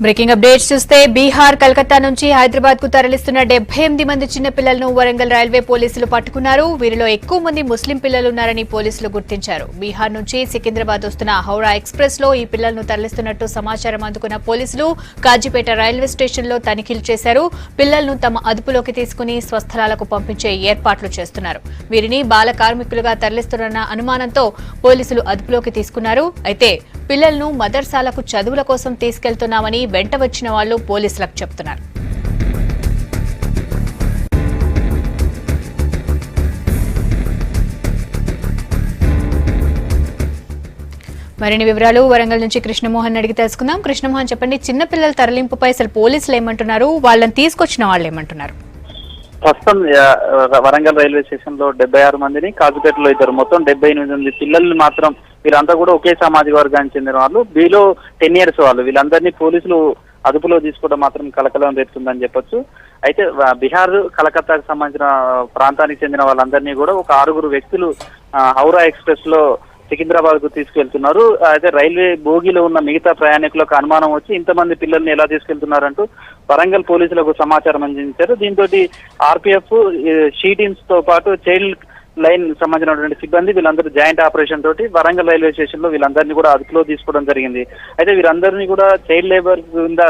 Breaking updates చూస్తే బీహార్ కలకత్తా నుంచి హైదరాబాద్ కు తరలిస్తున్న 78 మంది చిన్న పిల్లలను వరంగల్ రైల్వే పోలీసులు పట్టుకున్నారు. వీరిలో ఎక్కువ మంది ముస్లిం పిల్లలున్నారని పోలీసులు గుర్తించారు. బీహార్ నుంచి సికింద్రాబాద్ వస్తున్న హౌరా ఎక్స్ప్రెస్ లో ఈ పిల్లలను తరలిస్తున్నట్టు సమాచారం అందుకున్న పోలీసులు కాజీపేట రైల్వే స్టేషన్ లో తనిఖీలు చేశారు. పిల్లలను తమ అదుపులోకి తీసుకుని స్వస్థలాలకు పంపించే ఏర్పాట్లు చేస్తున్నారు. వీరిని బాల కార్మికులుగా తరలిస్తున్న అనుమానంతో పోలీసులు అదుపులోకి తీసుకున్నారు. అయితే పిల్లలను మదర్సాలకు చదువుల కోసం తీసుకెళ్తున్నామని వెంట వచ్చిన వాళ్లు పోలీసులకు చెప్తున్నారు. మరిన్ని వివరాలు వరంగల్ నుంచి కృష్ణమోహన్ అడిగి తెలుసుకుందాం. కృష్ణమోహన్, చెప్పండి, చిన్నపిల్లల తరలింపుపై అసలు పోలీసులు ఏమంటున్నారు, వాళ్ళని తీసుకొచ్చిన వాళ్ళు ఏమంటున్నారు? ప్రస్తుతం వరంగల్ రైల్వే స్టేషన్ లో 76 మందిని, కాజుపేటలో ఇద్దరు, మొత్తం 78 మంది పిల్లల్ని మాత్రం వీరంతా కూడా ఒకే సామాజిక వర్గానికి చెందిన వాళ్ళు. బిలో 10 years వాళ్ళు. వీళ్ళందరినీ పోలీసులు అదుపులో తీసుకోవడం మాత్రం కలకలం రేపుతుందని చెప్పొచ్చు. అయితే బీహార్ కలకత్తాకు సంబంధించిన ప్రాంతానికి చెందిన వాళ్ళందరినీ కూడా ఒక 6 వ్యక్తులు హౌరా ఎక్స్ప్రెస్ లో సికింద్రాబాద్ కు తీసుకెళ్తున్నారు. అయితే రైల్వే బోగిలో ఉన్న మిగతా ప్రయాణికులకు అనుమానం వచ్చి ఇంతమంది పిల్లల్ని ఎలా తీసుకెళ్తున్నారంటూ వరంగల్ పోలీసులకు సమాచారం అందించారు. దీంతో ఆర్పీఎఫ్, షీ టీమ్స్ తో పాటు చైల్డ్ లైన్ సంబంధించినటువంటి సిబ్బంది వీళ్ళందరూ జాయింట్ ఆపరేషన్ తోటి వరంగల్ రైల్వే స్టేషన్ లో వీళ్ళందరినీ కూడా అదుపులో తీసుకోవడం జరిగింది. అయితే వీరందరినీ కూడా చైల్డ్ లేబర్ కింద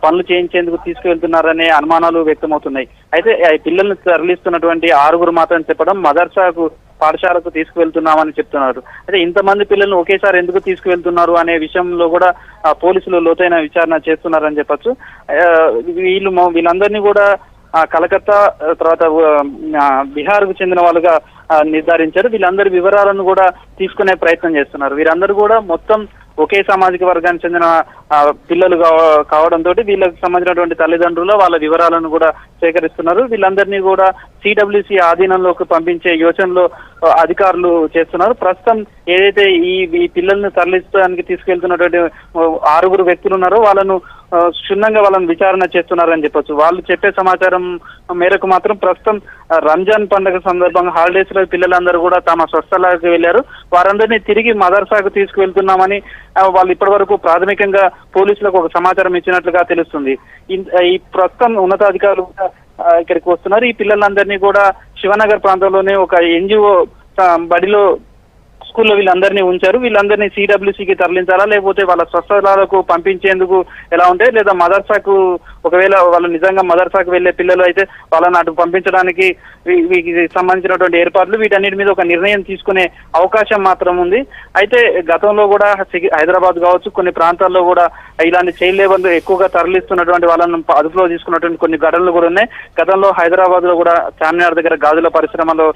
పనులు చేయించేందుకు తీసుకువెళ్తున్నారనే అనుమానాలు వ్యక్తమవుతున్నాయి. అయితే పిల్లల్ని తరలిస్తున్నటువంటి 6 మాత్రం చెప్పడం మదర్సాకు, పాఠశాలకు తీసుకువెళ్తున్నామని చెప్తున్నారు. అయితే ఇంతమంది పిల్లల్ని ఒకేసారి ఎందుకు తీసుకువెళ్తున్నారు అనే విషయంలో కూడా పోలీసులు లోతైన విచారణ చేస్తున్నారని చెప్పొచ్చు. వీళ్ళందరినీ కూడా కలకత్తా తర్వాత బీహార్ కు చెందిన వాళ్ళుగా నిర్ధారించారు. వీళ్ళందరి వివరాలను కూడా తీసుకునే ప్రయత్నం చేస్తున్నారు. వీరందరూ కూడా మొత్తం ఒకే సామాజిక వర్గానికి చెందిన పిల్లలు కావడంతో వీళ్ళకి సంబంధించినటువంటి తల్లిదండ్రులు వాళ్ళ వివరాలను కూడా సేకరిస్తున్నారు. వీళ్ళందరినీ కూడా సిడబ్ల్యూసి ఆధీనంలోకి పంపించే యోచనలో అధికారులు చేస్తున్నారు. ప్రస్తుతం ఏదైతే ఈ పిల్లల్ని తరలించడానికి తీసుకెళ్తున్నటువంటి 6 వ్యక్తులు ఉన్నారో వాళ్ళను క్షుణ్ణంగా వాళ్ళని విచారణ చేస్తున్నారని చెప్పొచ్చు. వాళ్ళు చెప్పే సమాచారం మేరకు మాత్రం ప్రస్తుతం రంజాన్ పండుగ సందర్భంగా హాలిడేస్ లో పిల్లలందరూ కూడా తమ స్వస్థలాలకు వెళ్లారు. వారందరినీ తిరిగి మదర్సాకు తీసుకువెళ్తున్నామని వాళ్ళు ఇప్పటి వరకు ప్రాథమికంగా పోలీసులకు ఒక సమాచారం ఇచ్చినట్లుగా తెలుస్తుంది. ఈ ప్రస్తుతం ఉన్నతాధికారులు ఇక్కడికి వస్తున్నారు. ఈ పిల్లలందరినీ కూడా శివనగర్ ప్రాంతంలోనే ఒక ఎన్జిఓ బడిలో, స్కూల్లో వీళ్ళందరినీ ఉంచారు. వీళ్ళందరినీ సిడబ్ల్యూసికి తరలించాలా, లేకపోతే వాళ్ళ స్వస్థలాలకు పంపించేందుకు ఎలా ఉంటాయి, లేదా మదర్సాకు, ఒకవేళ వాళ్ళు నిజంగా మదర్సాకు వెళ్లే పిల్లలు అయితే వాళ్ళని అటు పంపించడానికి వీటికి సంబంధించినటువంటి ఏర్పాట్లు, వీటన్నిటి మీద ఒక నిర్ణయం తీసుకునే అవకాశం మాత్రం ఉంది. అయితే గతంలో కూడా హైదరాబాద్ కావచ్చు, కొన్ని ప్రాంతాల్లో కూడా ఇలాంటి చైల్డ్ లేబర్ ఎక్కువగా తరలిస్తున్నటువంటి వాళ్ళను అదుపులో తీసుకున్నటువంటి కొన్ని ఘటనలు కూడా ఉన్నాయి. గతంలో హైదరాబాద్ లో కూడా చార్మినార్ దగ్గర గాజుల పరిశ్రమలో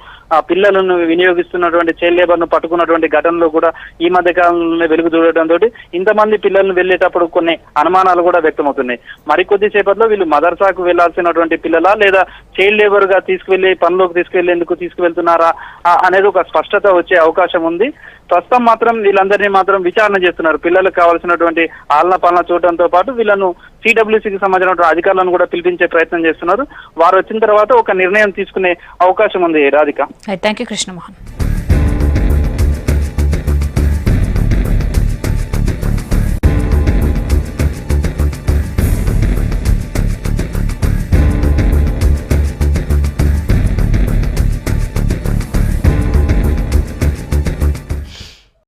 పిల్లలను వినియోగిస్తున్నటువంటి చైల్డ్ లేబర్ ను పట్టుకున్నటువంటి ఘటనలో కూడా ఈ మధ్య కాలంలో వెలుగు చూడటంతో ఇంతమంది పిల్లలను వెళ్లేటప్పుడు కొన్ని అనుమానాలు కూడా వ్యక్తమవుతున్నాయి. మరికొద్ది సేపట్లో వీళ్ళు మదర్సాకు వెళ్లాల్సినటువంటి పిల్లలా, లేదా చైల్డ్ లేబర్ గా తీసుకువెళ్లి పనిలోకి తీసుకువెళ్లేందుకు తీసుకువెళ్తున్నారా అనేది ఒక స్పష్టత వచ్చే అవకాశం ఉంది. ప్రస్తుతం మాత్రం వీళ్ళందరినీ మాత్రం విచారణ చేస్తున్నారు. పిల్లలకు కావాల్సినటువంటి ఆలన పాలన చూడటంతో పాటు వీళ్ళను సిడబ్ల్యూసికి సంబంధించిన అధికారులను కూడా పిలిపించే ప్రయత్నం చేస్తున్నారు. వారు వచ్చిన తర్వాత ఒక నిర్ణయం తీసుకునే అవకాశం ఉంది. రాధిక, థాంక్యూ కృష్ణమోహన్.